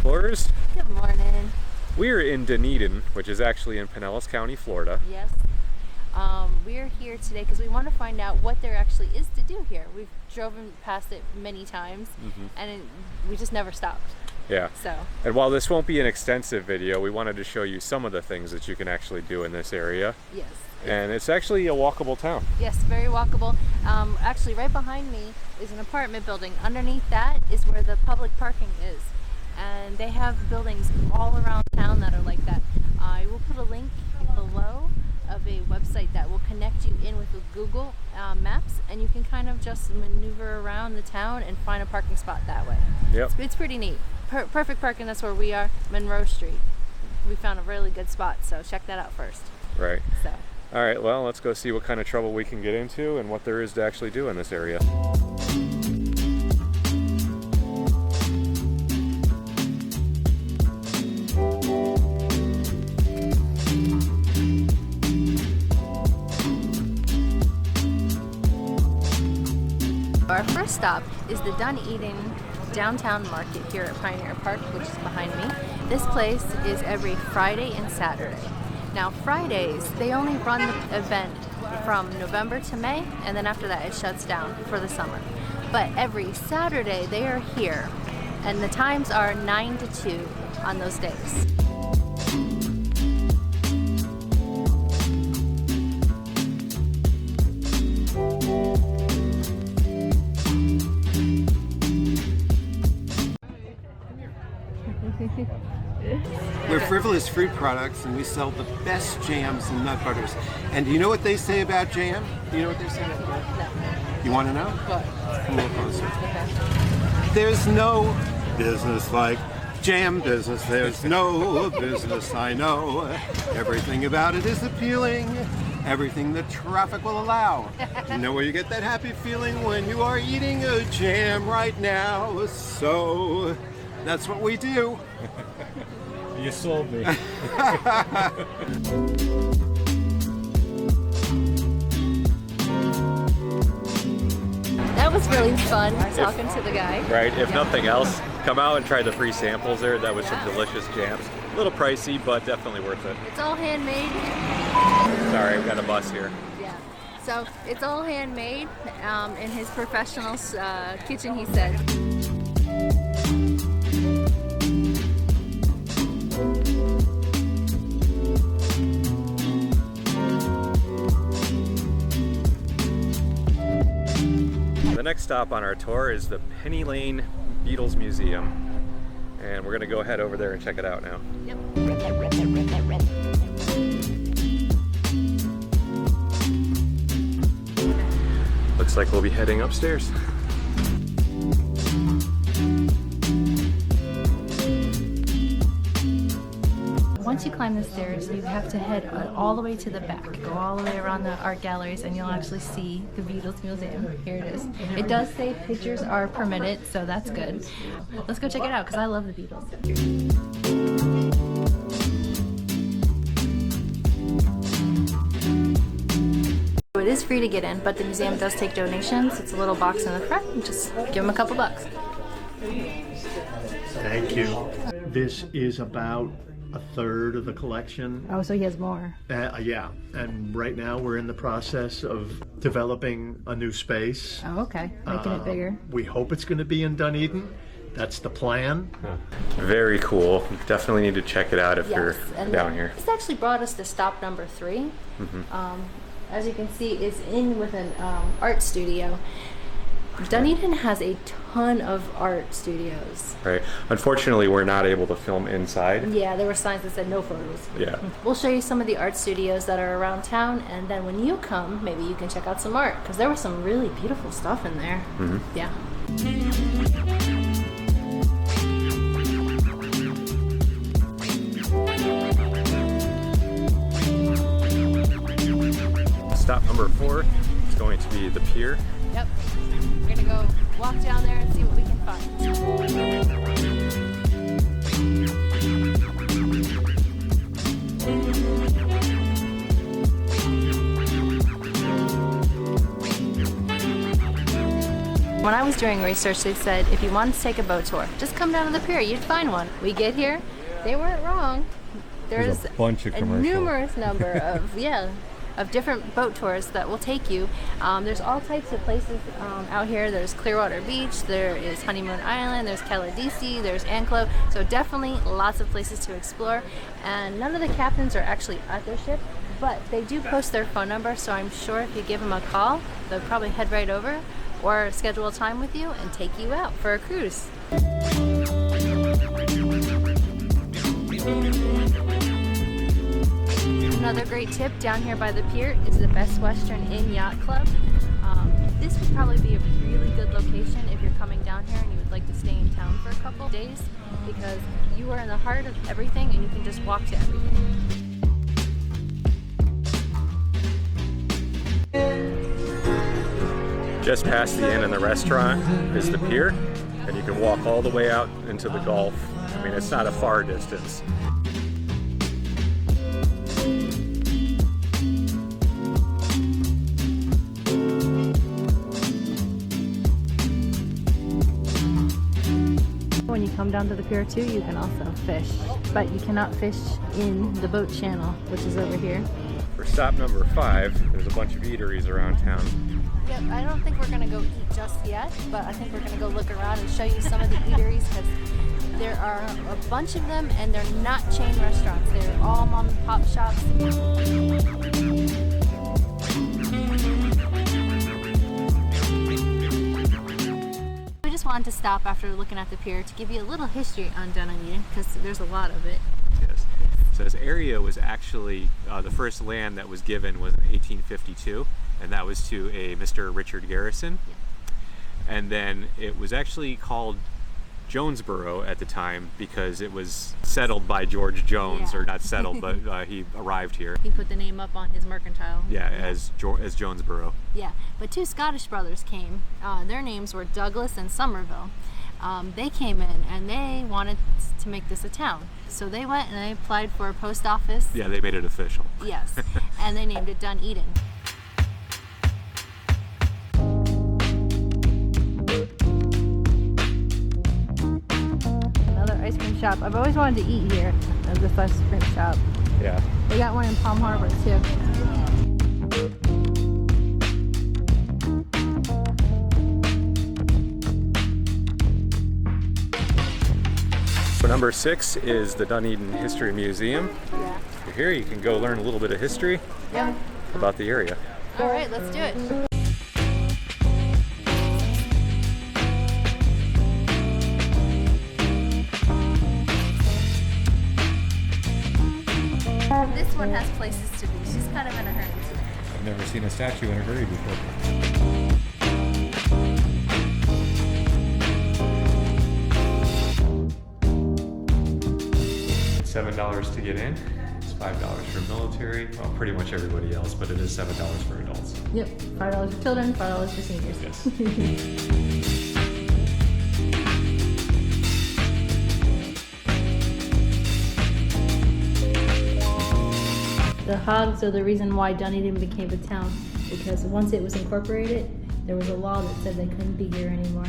Explorers. Good morning. We're in Dunedin, which is actually in Pinellas County, Florida. Yes. We're here today because we want to find out what there actually is to do here. We've driven past it many times, and we just never stopped. Yeah. So. And while this won't be an extensive video, we wanted to show you some of the things that you can actually do in this area. Yes. And it's actually a walkable town. Yes, very walkable. Actually, right behind me is an apartment building. Underneath that is where the public parking is. And they have buildings all around town that are like that. I will put a link below of a website that will connect you in with Google Maps, and you can kind of just maneuver around the town and find a parking spot that way. Yep. It's pretty neat. Perfect parking. That's where we are, Monroe Street. We found a really good spot, so check that out first. Right. So. All right, well, let's go see what kind of trouble we can get into and what there is to actually do in this area. Our first stop is the Dunedin Downtown Market here at Pioneer Park, which is behind me. This place is every Friday and Saturday. Now Fridays, they only run the event from November to May, and then after that it shuts down for the summer. But every Saturday they are here, and the times are 9 to 2 on those days. We're Frivolous Fruit Products, and we sell the best jams and nut butters. And do you know what they say about jam? Do you know what they say about jam? No. You want to know? What? Come a little closer. Okay. There's no business like jam business. There's no business I know. Everything about it is appealing. Everything the traffic will allow. You know where you get that happy feeling when you are eating a jam right now. So that's what we do. You sold me. That was really fun talking to the guy. Right, if nothing else, come out and try the free samples there. That was some delicious jams. A little pricey, but definitely worth it. It's all handmade. Sorry, I've got a bus here. Yeah. So it's all handmade in his professional kitchen, he said. The next stop on our tour is the Penny Lane Beatles Museum, and we're gonna go head over there and check it out now. Yep. Looks like we'll be heading upstairs. Once you climb the stairs, you have to head all the way to the back. Go all the way around the art galleries and you'll actually see the Beatles Museum. Here it is. It does say pictures are permitted, so that's good. Let's go check it out because I love the Beatles. It is free to get in, but the museum does take donations. It's a little box in the front. And just give them a couple bucks. Thank you. This is about a third of the collection. Oh, so he has more. Yeah, and right now we're in the process of developing a new space. Oh, okay. Making it bigger. We hope it's going to be in Dunedin. That's the plan. Very cool. Definitely need to check it out if you're down here. This actually brought us to stop number 3. As you can see, it's in with an art studio. Dunedin has a ton of art studios. Right. Unfortunately, we're not able to film inside. Yeah, there were signs that said no photos. Yeah. We'll show you some of the art studios that are around town, and then when you come, maybe you can check out some art, because there was some really beautiful stuff in there. Yeah. Stop number 4 is going to be the Pier. Yep. We're gonna go walk down there and see what we can find. When I was doing research, they said if you wanted to take a boat tour, just come down to the pier, you'd find one. We get here, they weren't wrong. There's a bunch of a commercials. numerous number of, of different boat tours that will take you. There's all types of places out here. There's Clearwater Beach, there is Honeymoon Island, there's Caladesi, there's Anclo. So definitely lots of places to explore. And none of the captains are actually at their ship, but they do post their phone number, so I'm sure if you give them a call, they'll probably head right over or schedule a time with you and take you out for a cruise. Another great tip down here by the pier is the Best Western Inn Yacht Club. This would probably be a really good location if you're coming down here and you would like to stay in town for a couple of days, because you are in the heart of everything and you can just walk to everything. Just past the inn and the restaurant is the pier, and you can walk all the way out into the Gulf. I mean, it's not a far distance. When you come down to the pier too, you can also fish, but you cannot fish in the boat channel, which is over here. For stop number 5, there's a bunch of eateries around town. Yep, I don't think we're gonna go eat just yet, but I think we're gonna go look around and show you some of the eateries, because there are a bunch of them and they're not chain restaurants. They're all mom and pop shops. We just wanted to stop after looking at the pier to give you a little history on Dunedin, because there's a lot of it. Yes. So this area was actually, the first land that was given was in 1852, and that was to a Mr. Richard Garrison. Yeah. And then it was actually called Jonesboro at the time because it was settled by George Jones, or not settled, but he arrived here. He put the name up on his mercantile. Yeah, as Jonesboro. Yeah, but 2 Scottish brothers came. Their names were Douglas and Somerville. They came in and they wanted to make this a town. So they went and they applied for a post office. Yeah, they made it official. Yes, and they named it Dunedin. Another ice cream shop. I've always wanted to eat here at this ice cream shop. Yeah. They got one in Palm Harbor too. So number 6 is the Dunedin History Museum. Yeah. If you're here, you can go learn a little bit of history about the area. All right, let's do it. This one has places to be. She's kind of in a hurry. I've never seen a statue in a hurry before. $7 to get in. It's $5 for military. Well, pretty much everybody else, but it is $7 for adults. Yep, $5 for children, $5 for seniors. Yes. The hogs are the reason why Dunedin became a town, because once it was incorporated, there was a law that said they couldn't be here anymore.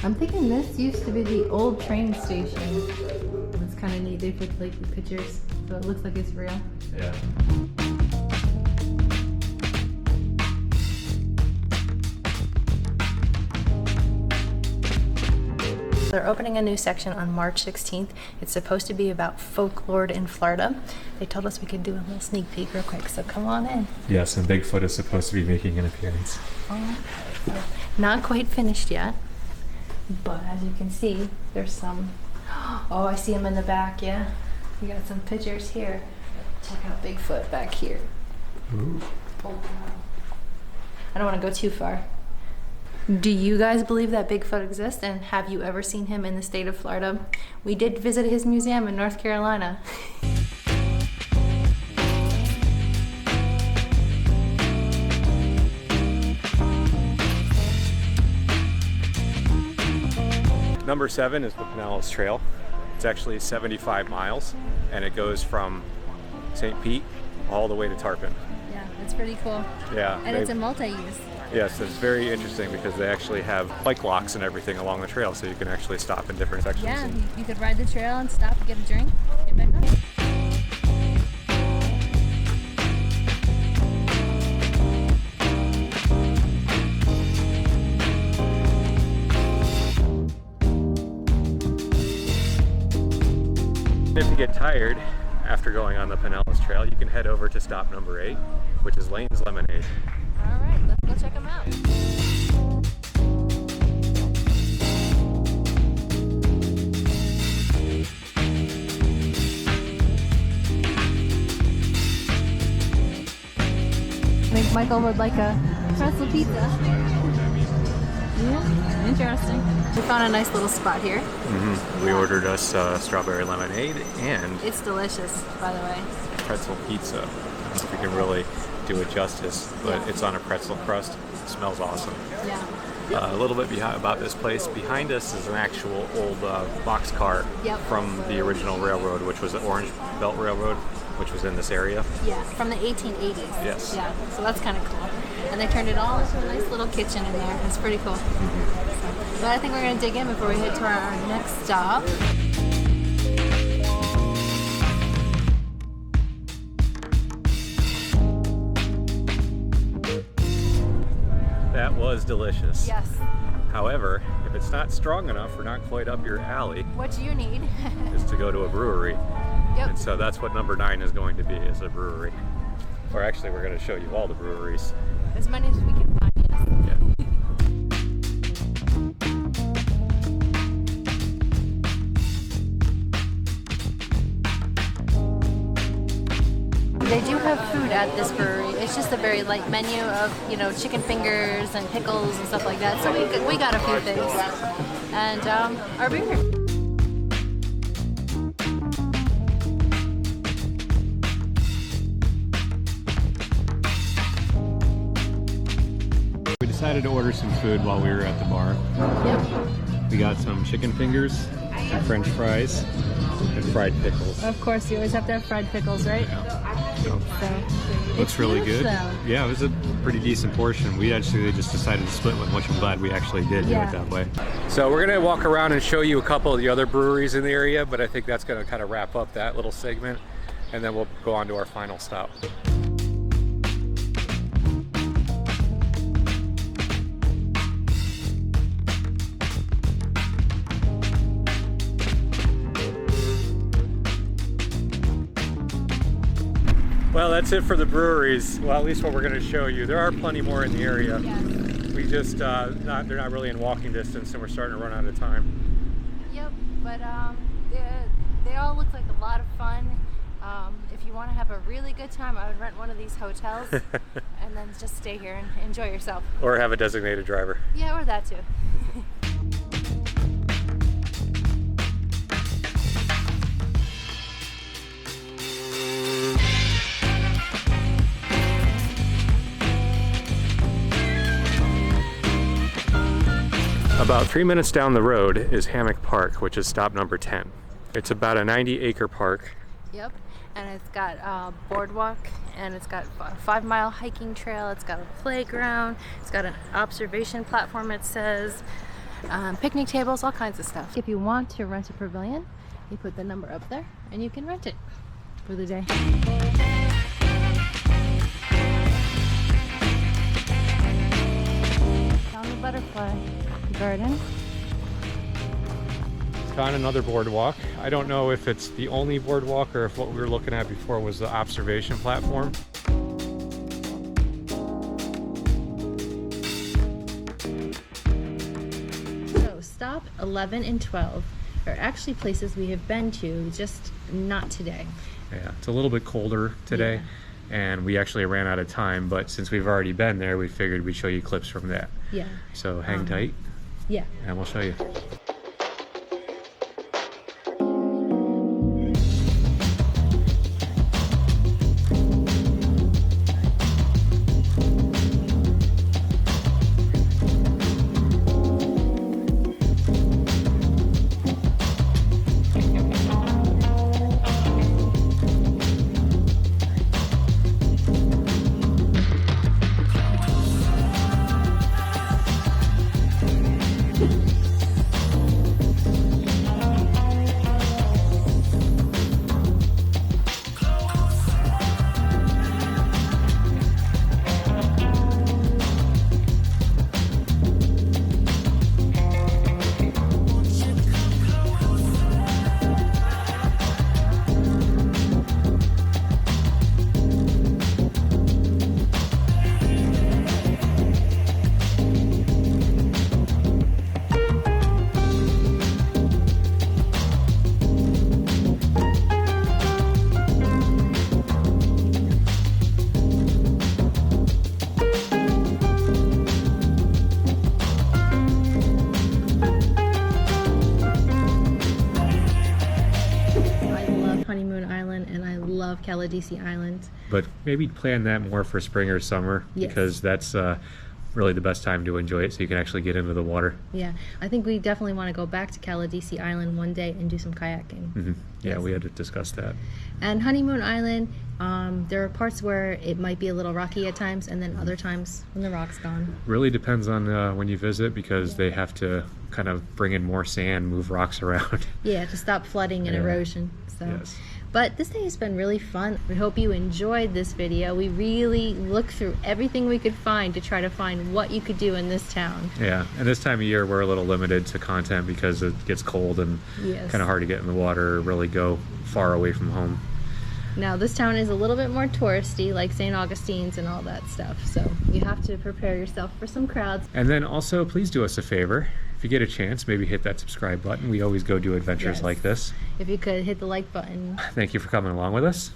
I'm thinking this used to be the old train station. It's kind of neat. They put like the pictures, so it looks like it's real. Yeah. They're opening a new section on March 16th. It's supposed to be about folklore in Florida. They told us we could do a little sneak peek real quick, so come on in. Yes, and Bigfoot is supposed to be making an appearance. Not quite finished yet, but as you can see, there's some. Oh, I see him in the back, yeah. You got some pictures here. Check out Bigfoot back here. Ooh. Oh, I don't want to go too far. Do you guys believe that Bigfoot exists, and have you ever seen him in the state of Florida? We did visit his museum in North Carolina. Number 7 is the Pinellas Trail. It's actually 75 miles, and it goes from St. Pete all the way to Tarpon. Yeah, it's pretty cool. Yeah. And it's a multi-use. Yes, it's very interesting because they actually have bike locks and everything along the trail, so you can actually stop in different sections. Yeah, you could ride the trail and stop and get a drink, get back on. If you get tired after going on the Pinellas Trail, you can head over to stop number 8, which is Lane's Lemonade. All right, let's go check them out. I think Michael would like a pretzel pizza. Yeah, interesting. We found a nice little spot here. We ordered us strawberry lemonade and It's delicious, by the way. pretzel pizza. I don't know if you can really do it justice, but Yeah. it's on a pretzel crust. It smells awesome. Yeah. A little bit about this place. Behind us is an actual old boxcar Yep. from the original railroad, which was the Orange Belt Railroad, which was in this area. Yeah, from the 1880s. Yes. Yeah, so that's kind of cool. And they turned it all into a nice little kitchen in there. It's pretty cool. So, but I think we're going to dig in before we head to our next stop. That was delicious. Yes. However, if it's not strong enough or not quite up your alley, What do you need? is to go to a brewery. Yep. And so that's what number 9 is going to be, is a brewery. Or actually, we're going to show you all the breweries. As many as we can find, yes. Yeah. They do have food at this brewery. It's just a very light menu of, chicken fingers and pickles and stuff like that. So we got a few things. And our beer. We decided to order some food while we were at the bar. Yep. We got some chicken fingers, some french fries, and fried pickles. Of course, you always have to have fried pickles, right? So, So looks really huge, good. though. Yeah, it was a pretty decent portion. We actually just decided to split one, which I'm glad we actually did do Yeah. it that way. So we're gonna walk around and show you a couple of the other breweries in the area, but I think that's gonna kind of wrap up that little segment, and then we'll go on to our final stop. Well, that's it for the breweries. Well, at least what we're going to show you. There are plenty more in the area. Yes. We just, they're not really in walking distance, and we're starting to run out of time. Yep, but they all look like a lot of fun. If you want to have a really good time, I would rent one of these hotels and then just stay here and enjoy yourself. Or have a designated driver. Yeah, or that too. About 3 minutes down the road is Hammock Park, which is stop number 10. It's about a 90-acre park. Yep, and it's got a boardwalk, and it's got a 5-mile hiking trail. It's got a playground. It's got an observation platform, it says, picnic tables, all kinds of stuff. If you want to rent a pavilion, you put the number up there, and you can rent it for the day. Down the butterfly garden. On another boardwalk. I don't know if it's the only boardwalk or if what we were looking at before was the observation platform. So stop 11 and 12 are actually places we have been to, just not today. Yeah, it's a little bit colder today, and we actually ran out of time, but since we've already been there, we figured we'd show you clips from that. Yeah. So hang tight, Yeah. and we'll show you. love Caladesi Island. But maybe plan that more for spring or summer, Yes. because that's really the best time to enjoy it, so you can actually get into the water. Yeah, I think we definitely want to go back to Caladesi Island one day and do some kayaking. Yeah, Yes. we had to discuss that. And Honeymoon Island, there are parts where it might be a little rocky at times, and then other times when the rock's gone. Really depends on when you visit, because they have to kind of bring in more sand, move rocks around. Yeah, to stop flooding and Yeah. erosion. So. Yes. But this day has been really fun. We hope you enjoyed this video. We really looked through everything we could find to try to find what you could do in this town. Yeah, and this time of year we're a little limited to content because it gets cold and Yes. kind of hard to get in the water or really go far away from home. Now, this town is a little bit more touristy, like St. Augustine's and all that stuff. So you have to prepare yourself for some crowds. And then also, please do us a favor. If you get a chance, maybe hit that subscribe button. We always go do adventures Yes. like this. If you could hit the like button, Thank you for coming along with us.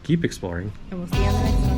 Keep exploring. and we'll see you on the next one.